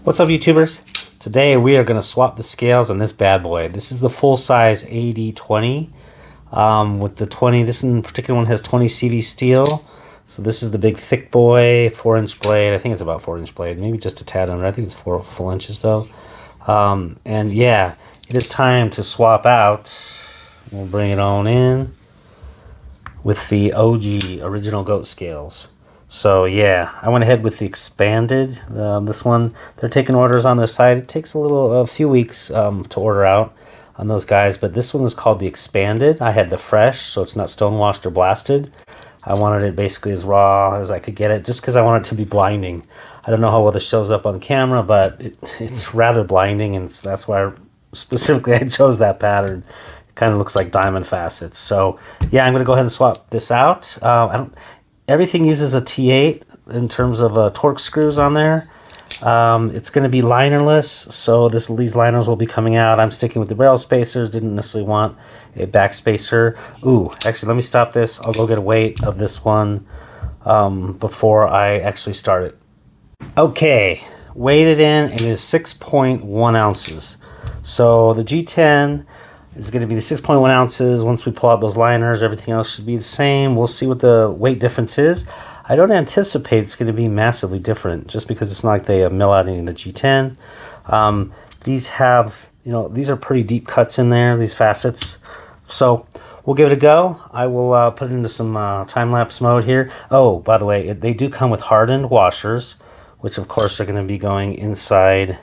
What's up, YouTubers? Today we are going to swap the scales on this bad boy. This is the full-size AD20 with the 20. This in particular one has 20 CV steel. So this is the big thick boy, 4-inch blade. I think it's about 4-inch blade, maybe just a tad under. I think it's 4 full inches though. And yeah, it is time to swap out. We'll bring it on in with the OG original goat scales. So yeah, I went ahead with the expanded. This one, they're taking orders on their site. It takes a few weeks to order out on those guys, but this one is called the expanded. I had the fresh, so it's not stonewashed or blasted. I wanted it basically as raw as I could get it, just because I want it to be blinding. I don't know how well this shows up on camera, but it's rather blinding, and that's why specifically I chose that pattern. It kind of looks like diamond facets. So yeah, I'm going to go ahead and swap this out. Everything uses a T8 in terms of torque screws on there. It's going to be linerless, so these liners will be coming out. I'm sticking with the barrel spacers. Didn't necessarily want a back spacer. Ooh, actually, let me stop this. I'll go get a weight of this one before I actually start it. Okay, weighed it in. It is 6.1 ounces. So the G10 is going to be the 6.1 ounces. Once we pull out those liners, everything else should be the same. We'll see what the weight difference is. I don't anticipate it's going to be massively different, just because it's not like they mill out any in the G10. These have, these are pretty deep cuts in there, these facets. So we'll give it a go. I will put it into some time-lapse mode here. Oh, by the way, they do come with hardened washers, which of course are going to be going inside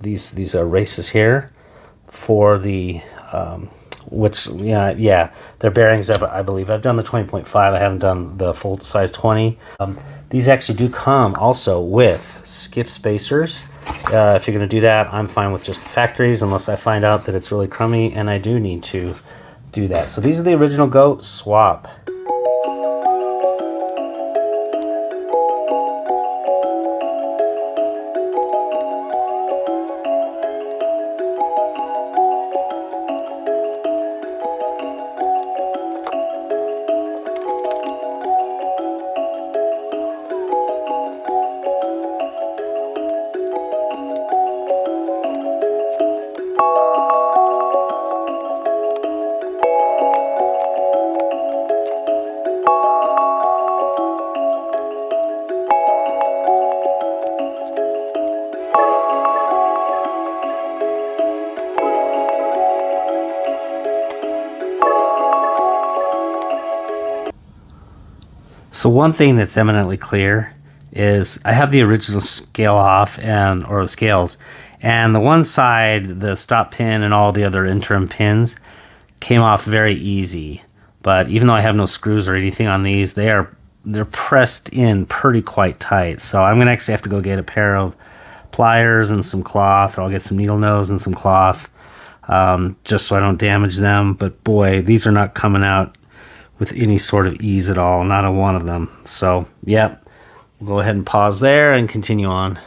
these races here for the they're bearings, I believe. I've done the 20.5. I haven't done the full size 20. These actually do come also with skiff spacers. If you're going to do that, I'm fine with just the factories, unless I find out that it's really crummy and I do need to do that. So these are the original goat swap. So one thing that's eminently clear is I have the original scale off, or the scales, and the one side, the stop pin and all the other interim pins came off very easy. But even though I have no screws or anything on these, they're pressed in pretty quite tight. So I'm gonna actually have to go get a pair of pliers and some cloth, or I'll get some needle nose and some cloth, just so I don't damage them. But boy, these are not coming out with any sort of ease at all, not a one of them. So, yep, we'll go ahead and pause there and continue on.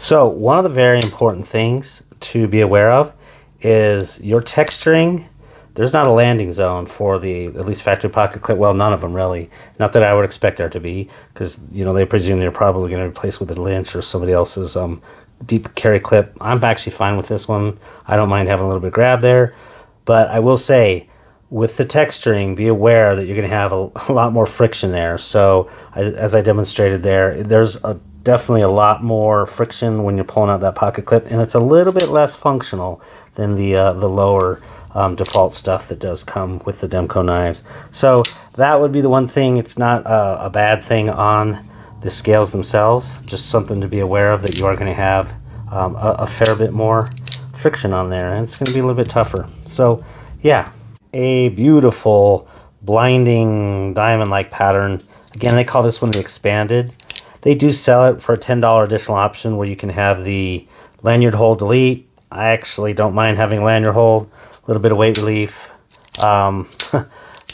So one of the very important things to be aware of is your texturing. There's not a landing zone for the, at least factory pocket clip. Well, none of them really. Not that I would expect there to be, because they presume you're probably going to replace with a Lynch or somebody else's deep carry clip. I'm actually fine with this one. I don't mind having a little bit of grab there, but I will say, with the texturing, be aware that you're going to have a lot more friction there. So as I demonstrated there, there's definitely a lot more friction when you're pulling out that pocket clip, and it's a little bit less functional than the lower default stuff that does come with the Demko knives. So that would be the one thing. It's not a bad thing on the scales themselves, just something to be aware of, that you are going to have a fair bit more friction on there, and it's going to be a little bit tougher. So yeah, a beautiful blinding diamond-like pattern. Again, they call this one the expanded. They do sell it for a $10 additional option where you can have the lanyard hold delete. I actually don't mind having lanyard hold, a little bit of weight relief. Yeah,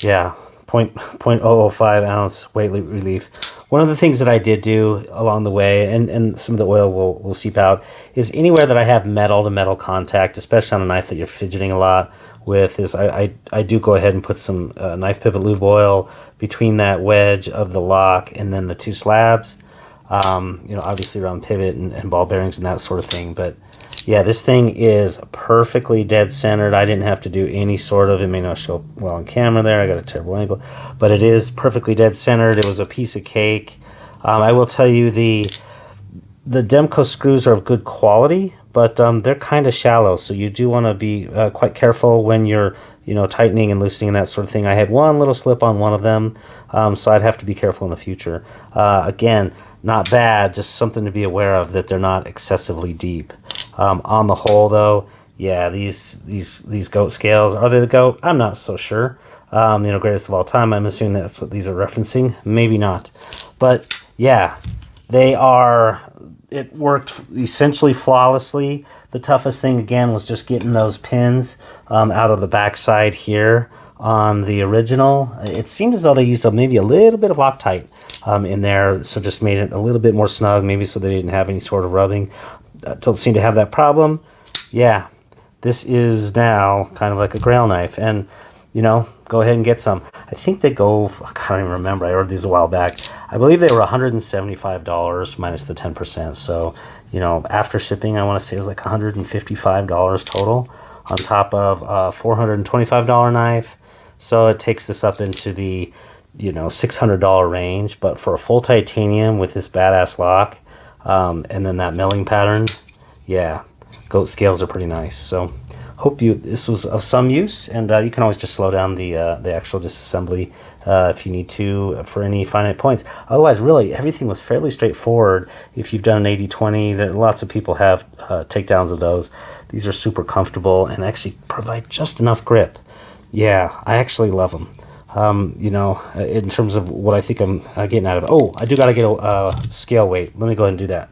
0.005 ounce weight relief. One of the things that I did do along the way, and some of the oil will seep out, is anywhere that I have metal to metal contact, especially on a knife that you're fidgeting a lot with, is I do go ahead and put some knife pivot lube oil between that wedge of the lock and then the two slabs. Obviously around pivot and ball bearings and that sort of thing. But yeah, this thing is perfectly dead centered. I didn't have to do any sort of, it may not show up well on camera there, I got a terrible angle, but it is perfectly dead centered. It was a piece of cake. I will tell you, the Demko screws are of good quality, but they're kind of shallow, so you do want to be quite careful when you're tightening and loosening and that sort of thing. I had one little slip on one of them, so I'd have to be careful in the future. Again, not bad, just something to be aware of, that they're not excessively deep. On the whole, though, yeah, these goat scales, are they the goat? I'm not so sure. Greatest of all time, I'm assuming that's what these are referencing. Maybe not. But yeah, it worked essentially flawlessly. The toughest thing, again, was just getting those pins out of the backside here on the original. It seemed as though they used maybe a little bit of Loctite in there, so just made it a little bit more snug, maybe so they didn't have any sort of rubbing. Don't seem to have that problem. Yeah, this is now kind of like a grail knife, and go ahead and get some. I think they go, I can't even remember, I ordered these a while back. I believe they were $175 minus the 10%. So, after shipping, I want to say it was like $155 total on top of a $425 knife. So it takes this up into the, $600 range. But for a full titanium with this badass lock, and then that milling pattern, yeah, goat scales are pretty nice. So hope this was of some use, and you can always just slow down the actual disassembly if you need to for any finite points. Otherwise, really, everything was fairly straightforward. If you've done an AD20, lots of people have takedowns of those. These are super comfortable and actually provide just enough grip. Yeah, I actually love them. In terms of what I think I'm getting out of it. Oh, I do got to get a scale weight. Let me go ahead and do that.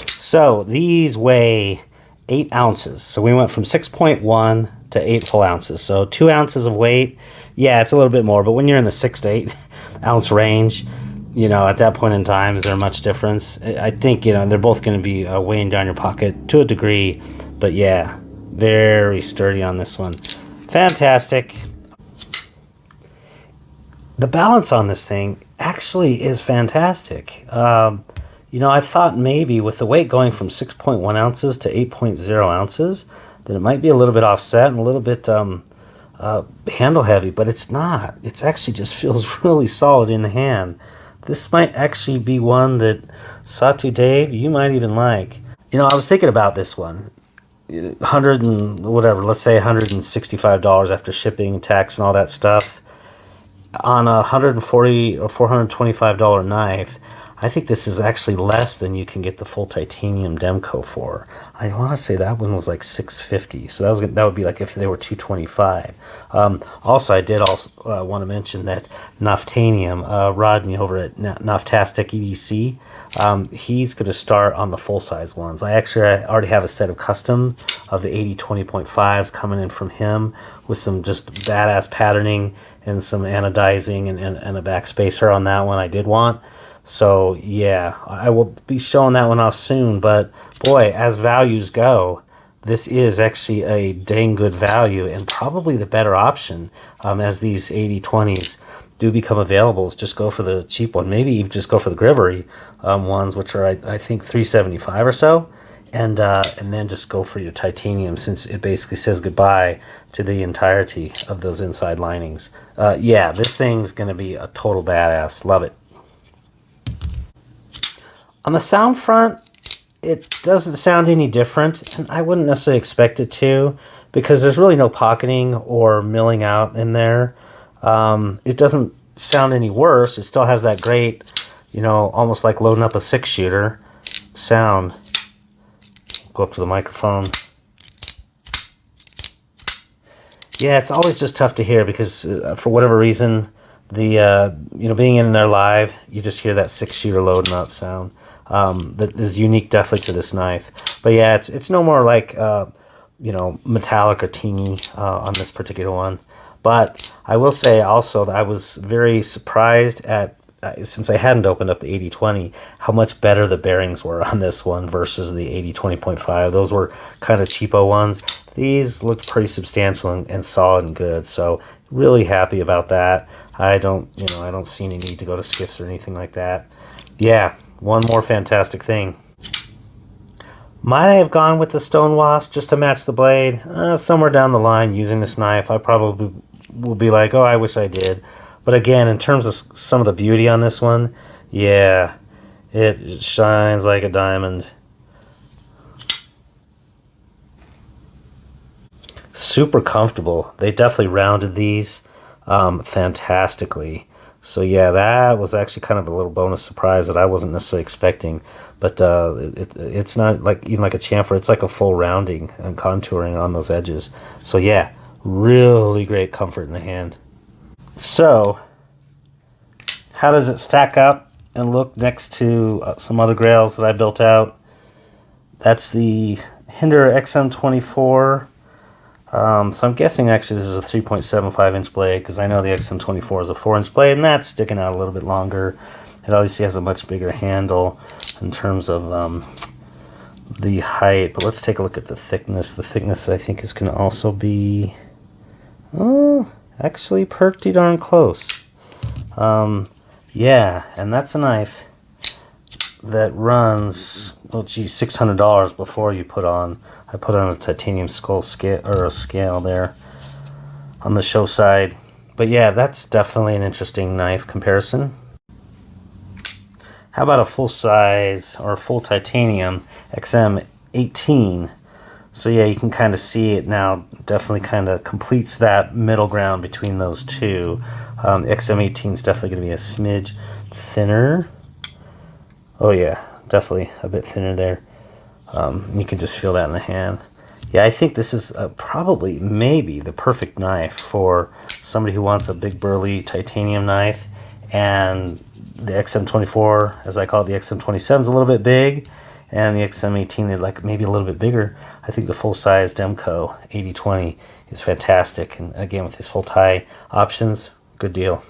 So these weigh 8 ounces. So we went from 6.1 to 8 full ounces. So 2 ounces of weight. Yeah, it's a little bit more, but when you're in the 6 to 8 ounce range, at that point in time, is there much difference? I think, they're both going to be weighing down your pocket to a degree, but yeah, very sturdy on this one. Fantastic. The balance on this thing actually is fantastic. I thought maybe with the weight going from 6.1 ounces to 8.0 ounces, that it might be a little bit offset and a little bit handle heavy, but it's not. It's actually just feels really solid in the hand. This might actually be one that, Satu Dave, you might even like. I was thinking about this one. 100 and whatever, let's say $165 after shipping, tax, and all that stuff. On a $140 or $425 knife, I think this is actually less than you can get the full titanium Demko for. I want to say that one was like $650, so that would be like if they were $225. Also, I did also want to mention that Noftanium, Rodney over at Noftastic EDC, he's going to start on the full-size ones. I already have a set of custom of the AD20.5s coming in from him with some just badass patterning and some anodizing and a backspacer on that one I did want. So yeah, I will be showing that one off soon. But boy, as values go, this is actually a dang good value and probably the better option as these AD20s do become available. Just go for the cheap one. Maybe even just go for the Grivory ones, which are I think $375 or so, and then just go for your titanium, since it basically says goodbye to the entirety of those inside linings. Yeah, this thing's gonna be a total badass. Love it. On the sound front, it doesn't sound any different, and I wouldn't necessarily expect it to, because there's really no pocketing or milling out in there. It doesn't sound any worse. It still has that great, almost like loading up a 6-shooter sound. Go up to the microphone. Yeah, it's always just tough to hear because for whatever reason, the being in there live, you just hear that 6-shooter loading up sound. That is unique definitely to this knife. But yeah, it's no more like metallic or tingy on this particular one. But I will say also that I was very surprised at, since I hadn't opened up the AD20, how much better the bearings were on this one versus the AD20.5. Those were kind of cheapo ones. These looked pretty substantial and solid and good. So really happy about that. I don't see any need to go to skiffs or anything like that. Yeah, one more fantastic thing. Might I have gone with the stone wasp just to match the blade? Somewhere down the line using this knife, I probably will be like, oh, I wish I did. But again, in terms of some of the beauty on this one, yeah, it shines like a diamond. Super comfortable. They definitely rounded these fantastically. So yeah, that was actually kind of a little bonus surprise that I wasn't necessarily expecting. But it's not like even like a chamfer. It's like a full rounding and contouring on those edges. So yeah, really great comfort in the hand. So how does it stack up and look next to some other grails that I built out? That's the Hinder XM24. So I'm guessing actually this is a 3.75 inch blade, because I know the XM24 is a 4-inch blade, and that's sticking out a little bit longer. It obviously has a much bigger handle in terms of the height, but let's take a look at the thickness. The thickness I think is going to also be actually pretty darn close. Yeah, and that's a knife that runs, oh geez, $600 before you put on. I put on a titanium skull scale, or a scale there on the show side. But yeah, that's definitely an interesting knife comparison. How about a full size or a full titanium XM18? So yeah, you can kind of see it now. Definitely kind of completes that middle ground between those two. XM18 is definitely going to be a smidge thinner. Oh yeah, definitely a bit thinner there. You can just feel that in the hand. Yeah, I think this is probably maybe the perfect knife for somebody who wants a big burly titanium knife. And the XM24, as I call it, the XM27 is a little bit big, and the XM18 is like maybe a little bit bigger. I think the full size Demko AD20 is fantastic, and again with his full tie options, good deal.